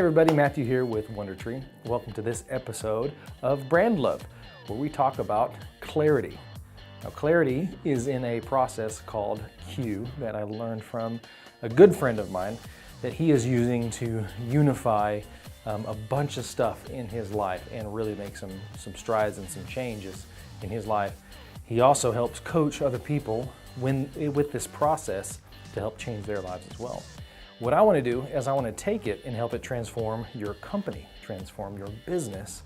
Hey everybody, Matthew here with WonderTree. Welcome to this episode of Brand Love, where we talk about clarity. Now, clarity is in a process called C.U.E. that I learned from a good friend of mine that he is using to unify a bunch of stuff in his life and really make some strides and some changes in his life. He also helps coach other people with this process to help change their lives as well. What I want to do is I want to take it and help it transform your company, transform your business,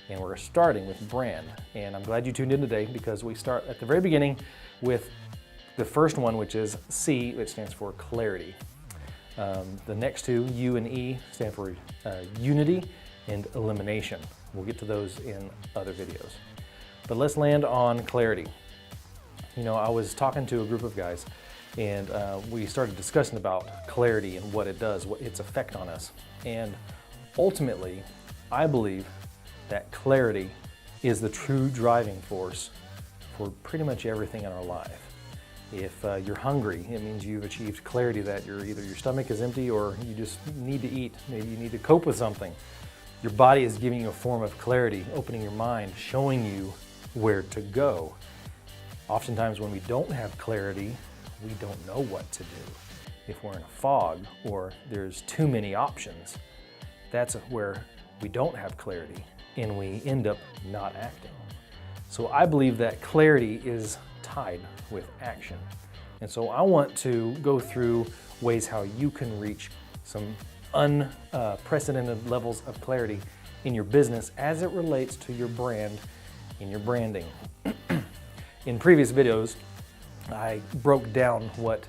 and we're starting with brand. And I'm glad you tuned in today because we start at the very beginning with the first one, which is C, which stands for clarity. The next two, U and E, stand for unity and elimination. We'll get to those in other videos. But let's land on clarity. You know, I was talking to a group of guys and we started discussing about clarity and what it does, what its effect on us. And ultimately, I believe that clarity is the true driving force for pretty much everything in our life. If you're hungry, it means you've achieved clarity that either your stomach is empty or you just need to eat. Maybe you need to cope with something. Your body is giving you a form of clarity, opening your mind, showing you where to go. Oftentimes when we don't have clarity, we don't know what to do. If we're in a fog or there's too many options, that's where we don't have clarity and we end up not acting. So I believe that clarity is tied with action. And so I want to go through ways how you can reach some unprecedented levels of clarity in your business as it relates to your brand and your branding. In previous videos, I broke down what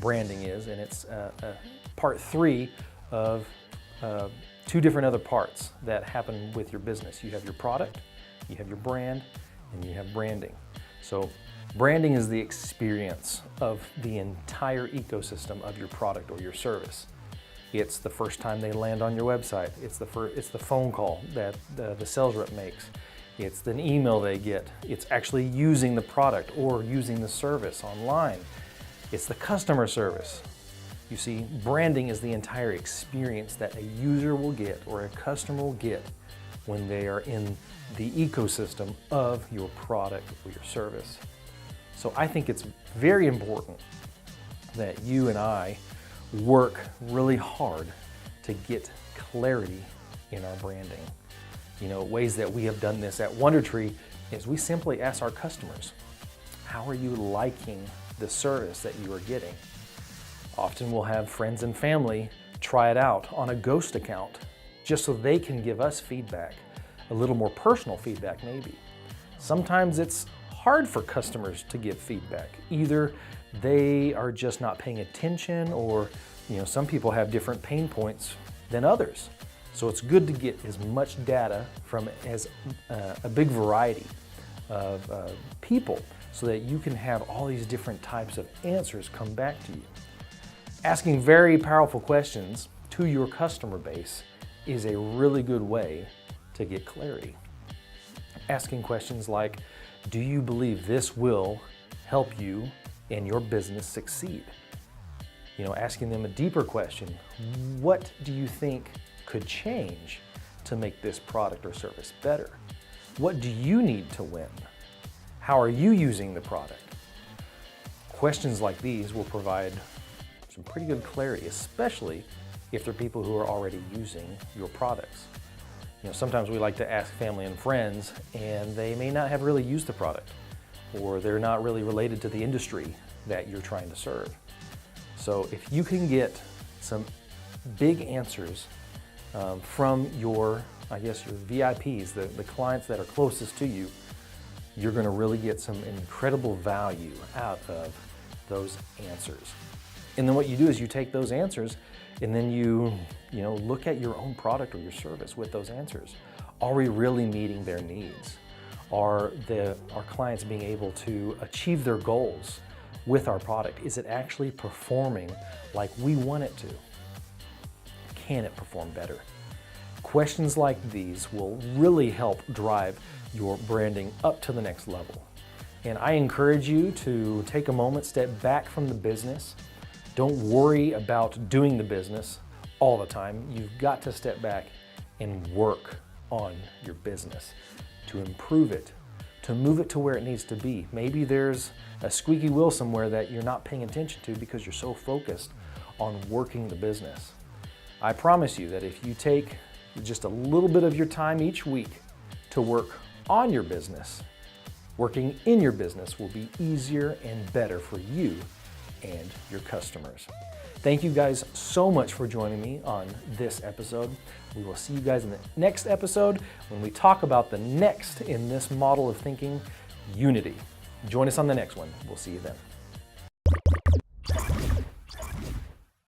branding is, and it's part 3 of 2 different other parts that happen with your business. You have your product, you have your brand, and you have branding. So branding is the experience of the entire ecosystem of your product or your service. It's the first time they land on your website. It's the phone call that the sales rep makes. It's an email they get. It's actually using the product or using the service online. It's the customer service. You see, branding is the entire experience that a user will get or a customer will get when they are in the ecosystem of your product or your service. So I think it's very important that you and I work really hard to get clarity in our branding. You know, ways that we have done this at WonderTree is we simply ask our customers, how are you liking the service that you are getting? Often we'll have friends and family try it out on a ghost account just so they can give us feedback, a little more personal feedback maybe. Sometimes it's hard for customers to give feedback. Either they are just not paying attention or, you know, some people have different pain points than others. So it's good to get as much data from a big variety of people so that you can have all these different types of answers come back to you. Asking very powerful questions to your customer base is a really good way to get clarity. Asking questions like, do you believe this will help you and your business succeed? You know, asking them a deeper question, what do you think could change to make this product or service better? What do you need to win? How are you using the product? Questions like these will provide some pretty good clarity, especially if they're people who are already using your products. You know, sometimes we like to ask family and friends and they may not have really used the product or they're not really related to the industry that you're trying to serve. So if you can get some big answers from your VIPs, the clients that are closest to you, you're going to really get some incredible value out of those answers. And then what you do is you take those answers and then you look at your own product or your service with those answers. Are we really meeting their needs? Are our clients being able to achieve their goals with our product? Is it actually performing like we want it to? Can it perform better? Questions like these will really help drive your branding up to the next level. And I encourage you to take a moment, step back from the business. Don't worry about doing the business. all the time. You've got to step back and work on your business to improve it, to move it to where it needs to be. Maybe there's a squeaky wheel somewhere that you're not paying attention to because you're so focused on working the business. I promise you that if you take just a little bit of your time each week to work on your business, working in your business will be easier and better for you and your customers. Thank you guys so much for joining me on this episode. We will see you guys in the next episode when we talk about the next in this model of thinking, unity. Join us on the next one. We'll see you then.